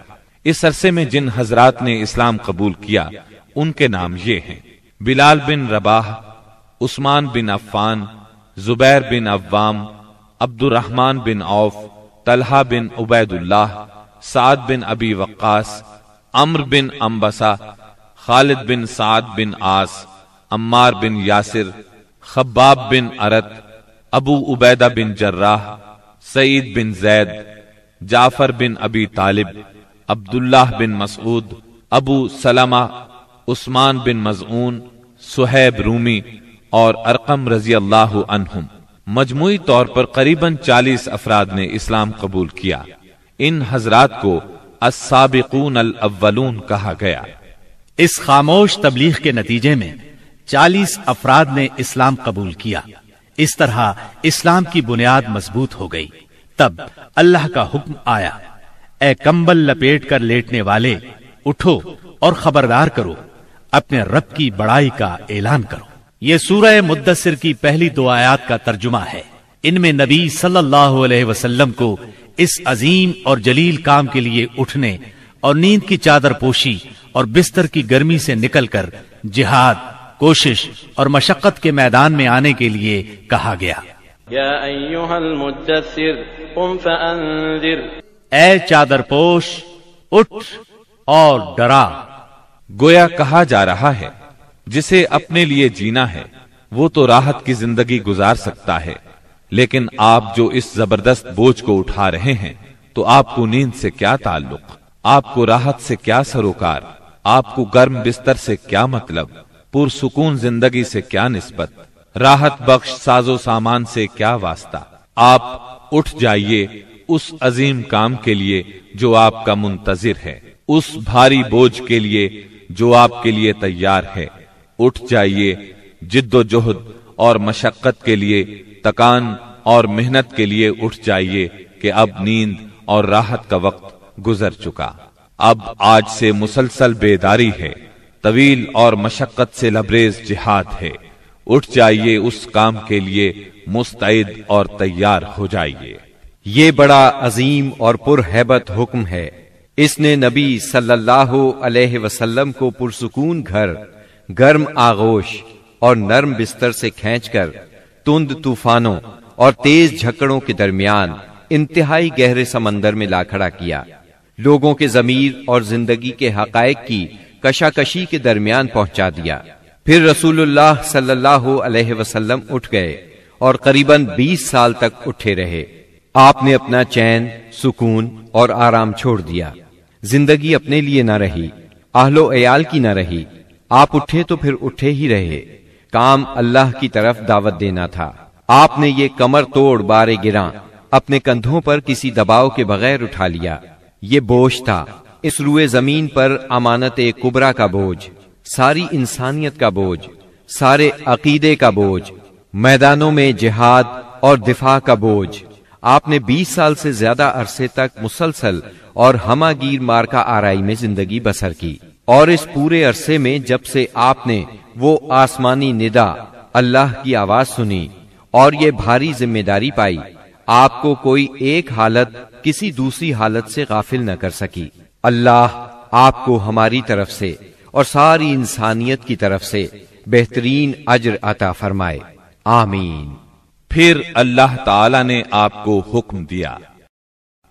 اس عرصے میں جن حضرات نے اسلام قبول کیا ان کے نام یہ ہیں: بلال بن رباح، عثمان بن عفان، زبیر بن عوام، عبد الرحمن بن عوف، طلحہ بن عبید اللہ، سعد بن ابی وقاص، عمرو بن انبسہ، خالد بن سعد بن عاص، عمار بن یاسر، خباب بن ارت، ابو عبیدہ بن جراح، سعید بن زید، جعفر بن ابی طالب، عبداللہ بن مسعود، ابو سلمہ، عثمان بن مظعون، صہیب رومی اور ارقم رضی اللہ عنہم۔ مجموعی طور پر قریباً 40 افراد نے اسلام قبول کیا۔ ان حضرات کو السابقون الاولون کہا گیا۔ اس خاموش تبلیغ کے نتیجے میں 40 افراد نے اسلام قبول کیا۔ اس طرح اسلام کی بنیاد مضبوط ہو گئی۔ تب اللہ کا حکم آیا، اے کمبل لپیٹ کر لیٹنے والے، اٹھو اور خبردار کرو، اپنے رب کی بڑائی کا اعلان کرو۔ یہ سورہ مدثر کی پہلی 2 آیات کا ترجمہ ہے۔ ان میں نبی صلی اللہ علیہ وسلم کو اس عظیم اور جلیل کام کے لیے اٹھنے اور نیند کی چادر پوشی اور بستر کی گرمی سے نکل کر جہاد، کوشش اور مشقت کے میدان میں آنے کے لیے کہا گیا۔ یا ایھا المدثر قم فانذر، اے چادر پوش، اٹھ اور ڈرا۔ گویا کہا جا رہا ہے جسے اپنے لیے جینا ہے وہ تو راحت کی زندگی گزار سکتا ہے، لیکن آپ جو اس زبردست بوجھ کو اٹھا رہے ہیں تو آپ کو نیند سے کیا تعلق، آپ کو راحت سے کیا سروکار، آپ کو گرم بستر سے کیا مطلب، پرسکون زندگی سے کیا نسبت، راحت بخش ساز و سامان سے کیا واسطہ۔ آپ اٹھ جائیے اس عظیم کام کے لیے جو آپ کا منتظر ہے، اس بھاری بوجھ کے لیے جو آپ کے لیے تیار ہے۔ اٹھ جائیے جد و جہد اور مشقت کے لیے، تکان اور محنت کے لیے اٹھ جائیے کہ اب نیند اور راحت کا وقت گزر چکا۔ اب آج سے مسلسل بیداری ہے، طویل اور مشقت سے لبریز جہاد ہے۔ اٹھ جائیے اس کام کے لیے مستعد اور تیار ہو جائیے۔ یہ بڑا عظیم اور پرہیبت حکم ہے۔ اس نے نبی صلی اللہ علیہ وسلم کو پرسکون گھر، گرم آغوش اور نرم بستر سے کھینچ کر تند طوفانوں اور تیز جھکڑوں کے درمیان انتہائی گہرے سمندر میں لا کھڑا کیا، لوگوں کے ضمیر اور زندگی کے حقائق کی کشاکشی کے درمیان پہنچا دیا۔ پھر رسول اللہ صلی اللہ علیہ وسلم اٹھ گئے اور قریباً 20 سال تک اٹھے رہے۔ آپ نے اپنا چین، سکون اور آرام چھوڑ دیا، زندگی اپنے لیے نہ رہی، اہل و عیال کی نہ رہی، آپ اٹھے تو پھر اٹھے ہی رہے، کام اللہ کی طرف دعوت دینا تھا۔ آپ نے یہ کمر توڑ بارے گراں اپنے کندھوں پر کسی دباؤ کے بغیر اٹھا لیا۔ یہ بوجھ تھا، اس روئے زمین پر امانت کبریٰ کا بوجھ، ساری انسانیت کا بوجھ، سارے عقیدے کا بوجھ، میدانوں میں جہاد اور دفاع کا بوجھ۔ آپ نے 20 سال سے زیادہ عرصے تک مسلسل اور ہمہ گیر مارکا آرائی میں زندگی بسر کی، اور اس پورے عرصے میں جب سے آپ نے وہ آسمانی ندا اللہ کی آواز سنی اور یہ بھاری ذمہ داری پائی، آپ کو کوئی ایک حالت کسی دوسری حالت سے غافل نہ کر سکی۔ اللہ آپ کو ہماری طرف سے اور ساری انسانیت کی طرف سے بہترین اجر عطا فرمائے، آمین۔ پھر اللہ تعالی نے آپ کو حکم دیا،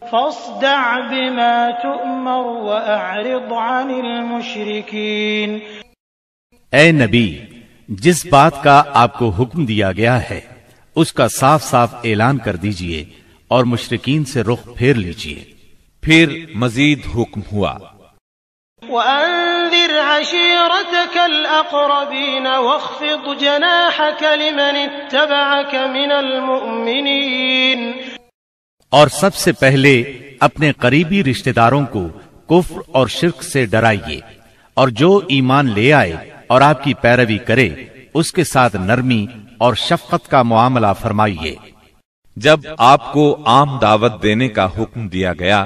فاصدع بما تؤمر واعرض عن المشرکین۔ اے نبی، جس بات کا آپ کو حکم دیا گیا ہے اس کا صاف صاف اعلان کر دیجئے اور مشرکین سے رخ پھیر لیجئے۔ پھر مزید حکم ہوا، وَأَنذِرْ عَشِيرَتَكَ الْأَقْرَبِينَ وَاخْفِضْ جَنَاحَكَ لِمَنِ اتَّبَعَكَ مِنَ الْمُؤْمِنِينَ۔ اور سب سے پہلے اپنے قریبی رشتہ داروں کو کفر اور شرک سے ڈرائیے، اور جو ایمان لے آئے اور آپ کی پیروی کرے اس کے ساتھ نرمی اور شفقت کا معاملہ فرمائیے۔ جب آپ کو عام دعوت دینے کا حکم دیا گیا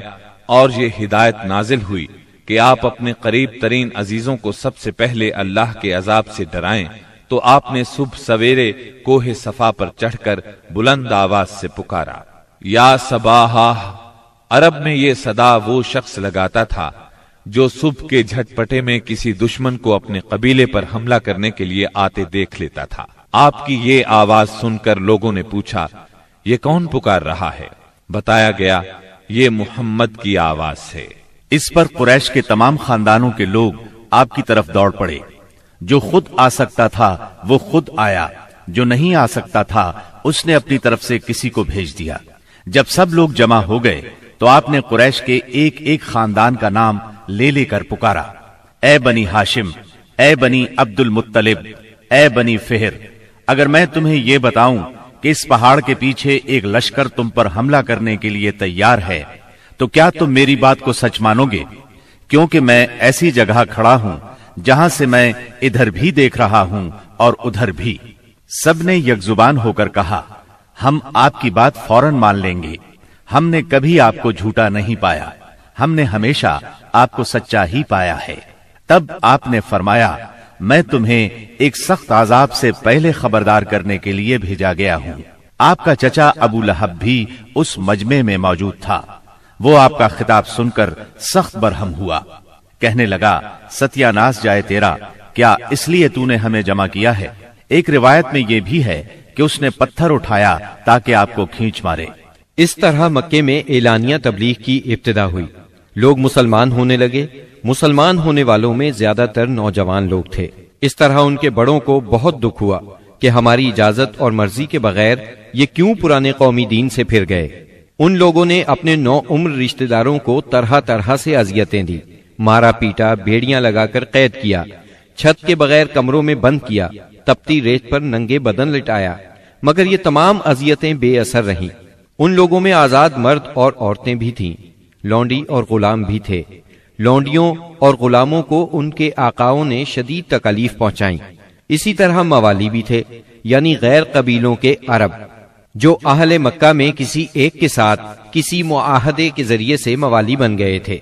اور یہ ہدایت نازل ہوئی کہ آپ اپنے قریب ترین عزیزوں کو سب سے پہلے اللہ کے عذاب سے ڈرائیں، تو آپ نے صبح سویرے کوہ صفا پر چڑھ کر بلند آواز سے پکارا، یا صباحا۔ عرب میں یہ صدا وہ شخص لگاتا تھا جو صبح کے جھٹپٹے میں کسی دشمن کو اپنے قبیلے پر حملہ کرنے کے لیے آتے دیکھ لیتا تھا۔ آپ کی یہ آواز سن کر لوگوں نے پوچھا، یہ کون پکار رہا ہے؟ بتایا گیا، یہ محمد کی آواز ہے۔ اس پر قریش کے تمام خاندانوں کے لوگ آپ کی طرف دوڑ پڑے۔ جو خود آ سکتا تھا وہ خود آیا، جو نہیں آ سکتا تھا اس نے اپنی طرف سے کسی کو بھیج دیا۔ جب سب لوگ جمع ہو گئے تو آپ نے قریش کے ایک ایک خاندان کا نام لے لے کر پکارا، اے بنی ہاشم، اے بنی عبد المطلب، اے بنی فہر، اگر میں تمہیں یہ بتاؤں کہ اس پہاڑ کے پیچھے ایک لشکر تم پر حملہ کرنے کے لیے تیار ہے تو کیا تم میری بات کو سچ مانو گے؟ کیونکہ میں ایسی جگہ کھڑا ہوں جہاں سے میں ادھر بھی دیکھ رہا ہوں اور ادھر بھی۔ سب نے یک زبان ہو کر کہا، ہم آپ کی بات فوراً مان لیں گے، ہم نے کبھی آپ کو جھوٹا نہیں پایا، ہم نے ہمیشہ آپ کو سچا ہی پایا ہے۔ تب آپ نے فرمایا، میں تمہیں ایک سخت عذاب سے پہلے خبردار کرنے کے لیے بھیجا گیا ہوں۔ آپ کا چچا ابو لہب بھی اس مجمع میں موجود تھا۔ وہ آپ کا خطاب سن کر سخت برہم ہوا، کہنے لگا، ستیہ ناس جائے تیرا، کیا اس لیے تو نے ہمیں جمع کیا ہے؟ ایک روایت میں یہ بھی ہے کہ اس نے پتھر اٹھایا تاکہ آپ کو کھینچ مارے۔ اس طرح مکے میں اعلانیہ تبلیغ کی ابتدا ہوئی، لوگ مسلمان ہونے لگے۔ مسلمان ہونے والوں میں زیادہ تر نوجوان لوگ تھے۔ اس طرح ان کے بڑوں کو بہت دکھ ہوا کہ ہماری اجازت اور مرضی کے بغیر یہ کیوں پرانے قومی دین سے پھر گئے۔ ان لوگوں نے اپنے نو عمر رشتہ داروں کو طرح طرح سے اذیتیں دی، مارا پیٹا، بیڑیاں لگا کر قید کیا، چھت کے بغیر کمروں میں بند کیا، تپتی ریت پر ننگے بدن لٹایا، مگر یہ تمام اذیتیں بے اثر رہیں۔ ان لوگوں میں آزاد مرد اور عورتیں بھی تھیں، لونڈی اور غلام بھی تھے۔ لونڈیوں اور غلاموں کو ان کے آقاؤں نے شدید تکالیف پہنچائیں۔ اسی طرح موالی بھی تھے، یعنی غیر قبیلوں کے عرب، جو اہل مکہ میں کسی ایک کے ساتھ کسی معاہدے کے ذریعے سے موالی بن گئے تھے،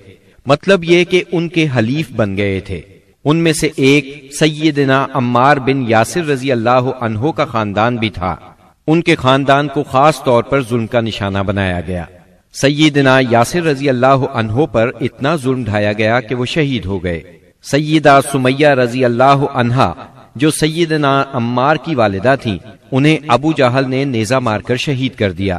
مطلب یہ کہ ان کے حلیف بن گئے تھے۔ ان میں سے ایک سیدنا عمار بن یاسر رضی اللہ عنہ کا خاندان بھی تھا۔ ان کے خاندان کو خاص طور پر ظلم کا نشانہ بنایا گیا۔ سیدنا یاسر رضی اللہ عنہ پر اتنا ظلم ڈھایا گیا کہ وہ شہید ہو گئے۔ سیدہ سمیہ رضی اللہ عنہا جو سیدنا عمار کی والدہ تھیں، انہیں ابو جہل نے نیزہ مار کر شہید کر دیا۔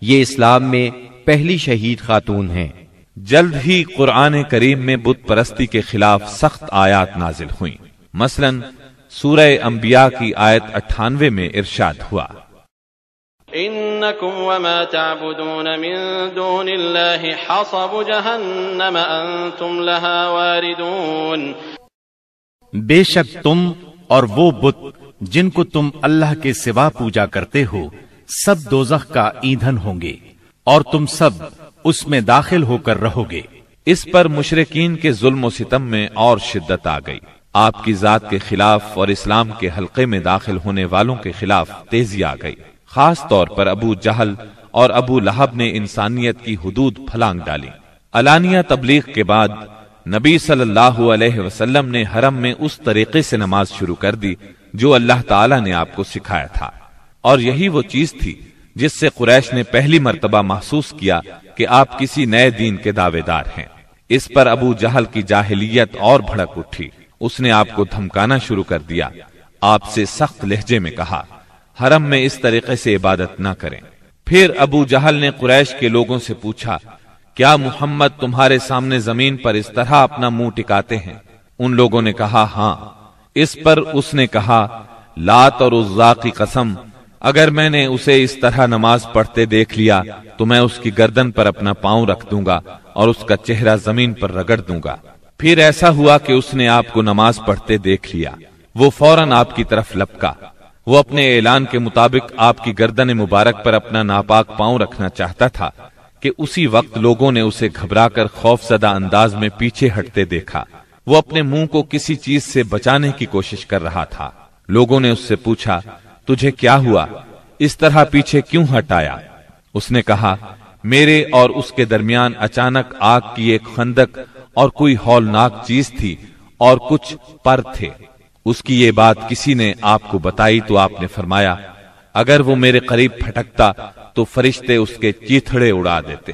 یہ اسلام میں پہلی شہید خاتون ہیں۔ جلد ہی قرآن کریم میں بت پرستی کے خلاف سخت آیات نازل ہوئیں۔ مثلا سورہ انبیاء کی آیت 98 میں ارشاد ہوا، إنكم وما تعبدون من دون الله حصب جهنم أنتم لها واردون. بے شک تم اور وہ بت جن کو تم اللہ کے سوا پوجا کرتے ہو سب دوزخ کا ایندھن ہوں گے اور تم سب اس میں داخل ہو کر رہو گے. اس پر مشرکین کے ظلم و ستم میں اور شدت آ گئی. آپ کی ذات کے خلاف اور اسلام کے حلقے میں داخل ہونے والوں کے خلاف تیزی آ گئی. خاص طور پر ابو جہل اور ابو لہب نے انسانیت کی حدود پھلانگ ڈالی. علانیہ تبلیغ کے بعد نبی صلی اللہ علیہ وسلم نے حرم میں اس طریقے سے نماز شروع کر دی جو اللہ تعالی نے آپ کو سکھایا تھا، اور یہی وہ چیز تھی جس سے قریش نے پہلی مرتبہ محسوس کیا کہ آپ کسی نئے دین کے دعوے دار ہیں. اس پر ابو جہل کی جاہلیت اور بھڑک اٹھی. اس نے آپ کو دھمکانا شروع کر دیا. آپ سے سخت لہجے میں کہا حرم میں اس طریقے سے عبادت نہ کریں. پھر ابو جہل نے قریش کے لوگوں سے پوچھا کیا محمد تمہارے سامنے زمین پر اس طرح اپنا منہ ٹکاتے ہیں؟ ان لوگوں نے کہا ہاں. اس پر اس نے کہا لات اور عزا کی قسم اگر میں نے اسے اس طرح نماز پڑھتے دیکھ لیا تو میں اس کی گردن پر اپنا پاؤں رکھ دوں گا اور اس کا چہرہ زمین پر رگڑ دوں گا. پھر ایسا ہوا کہ اس نے آپ کو نماز پڑھتے دیکھ لیا. وہ فوراً آپ کی طرف لپکا. وہ اپنے اعلان کے مطابق آپ کی گردن مبارک پر اپنا ناپاک پاؤں رکھنا چاہتا تھا کہ اسی وقت لوگوں نے اسے گھبرا کر خوف زدہ انداز میں پیچھے ہٹتے دیکھا. وہ اپنے منہ کو کسی چیز سے بچانے کی کوشش کر رہا تھا. لوگوں نے اس سے پوچھا تجھے کیا ہوا؟ اس طرح پیچھے کیوں ہٹایا؟ اس نے کہا میرے اور اس کے درمیان اچانک آگ کی ایک خندق اور کوئی ہولناک چیز تھی اور کچھ پر تھے. اس کی یہ بات کسی نے آپ کو بتائی تو آپ نے فرمایا اگر وہ میرے قریب پھٹکتا تو فرشتے اس کے چیتھڑے اڑا دیتے.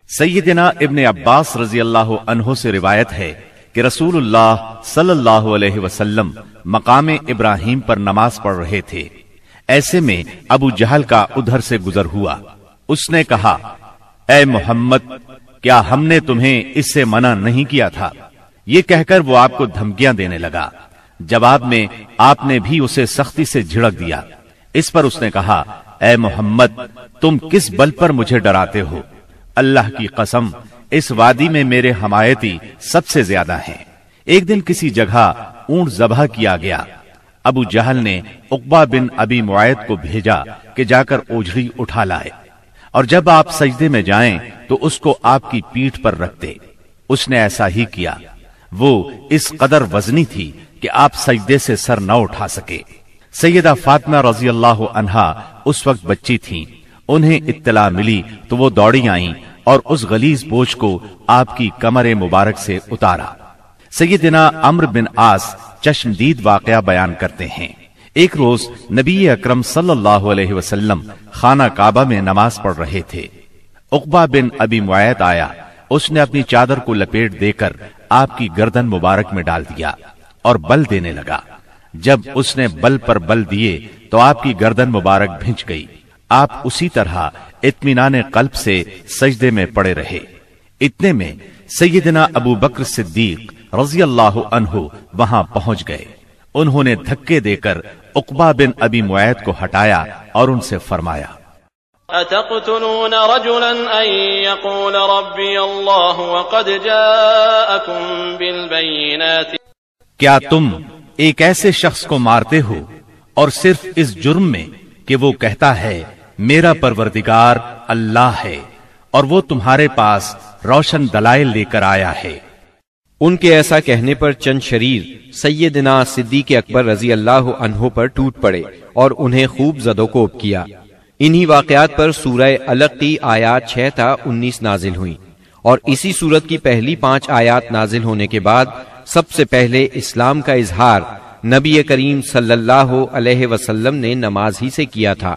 سیدنا ابن عباس رضی اللہ عنہ سے روایت ہے کہ رسول اللہ صلی اللہ علیہ وسلم مقام ابراہیم پر نماز پڑھ رہے تھے. ایسے میں ابو جہل کا ادھر سے گزر ہوا. اس نے کہا اے محمد کیا ہم نے تمہیں اس سے منع نہیں کیا تھا؟ یہ کہہ کر وہ آپ کو دھمکیاں دینے لگا. جواب میں آپ نے بھی اسے سختی سے جھڑک دیا. اس پر اس نے کہا اے محمد تم کس بل پر مجھے ڈراتے ہو؟ اللہ کی قسم اس وادی میں میرے حمایتی سب سے زیادہ ہیں. ایک دن کسی جگہ اونٹ ذبح کیا گیا. ابو جہل نے عقبہ بن ابی معیط کو بھیجا کہ جا کر اوجھڑی اٹھا لائے اور جب آپ سجدے میں جائیں تو اس کو آپ کی پیٹھ پر رکھ دے. اس نے ایسا ہی کیا. وہ اس قدر وزنی تھی کہ آپ سجدے سے سر نہ اٹھا سکے. سیدہ فاطمہ رضی اللہ عنہا اس وقت بچی تھیں. انہیں اطلاع ملی تو وہ دوڑی آئیں اور اس غلیظ بوجھ کو آپ کی کمر مبارک سے اتارا. سیدنا عمرو بن عاص چشمدید واقعہ بیان کرتے ہیں. ایک روز نبی اکرم صلی اللہ علیہ وسلم خانہ کعبہ میں نماز پڑھ رہے تھے. عقبہ بن ابی معیط آیا. اس نے اپنی چادر کو لپیٹ دے کر آپ کی گردن مبارک میں ڈال دیا اور بل دینے لگا. جب اس نے بل پر بل دیے تو آپ کی گردن مبارک بھنچ گئی. آپ اسی طرح اطمینان قلب سے سجدے میں پڑے رہے. اتنے میں سیدنا ابو بکر صدیق رضی اللہ عنہ وہاں پہنچ گئے. انہوں نے دھکے دے کر عقبہ بن ابی معیط کو ہٹایا اور ان سے فرمایا أتقتلون رجلا أن يقول ربي الله وقد جاءكم بالبينات. کیا تم ایک ایسے شخص کو مارتے ہو اور صرف اس جرم میں کہ وہ کہتا ہے میرا پروردگار اللہ ہے اور وہ تمہارے پاس روشن دلائل لے کر آیا ہے. ان کے ایسا کہنے پر چند شریر سیدنا صدیق اکبر رضی اللہ عنہ پر ٹوٹ پڑے اور انہیں خوب زدوکوب کیا. انہی واقعات پر سورہ علق کی آیات 6 تا 19 نازل ہوئیں اور اسی سورت کی پہلی 5 آیات نازل ہونے کے بعد سب سے پہلے اسلام کا اظہار نبی کریم صلی اللہ علیہ وسلم نے نماز ہی سے کیا تھا.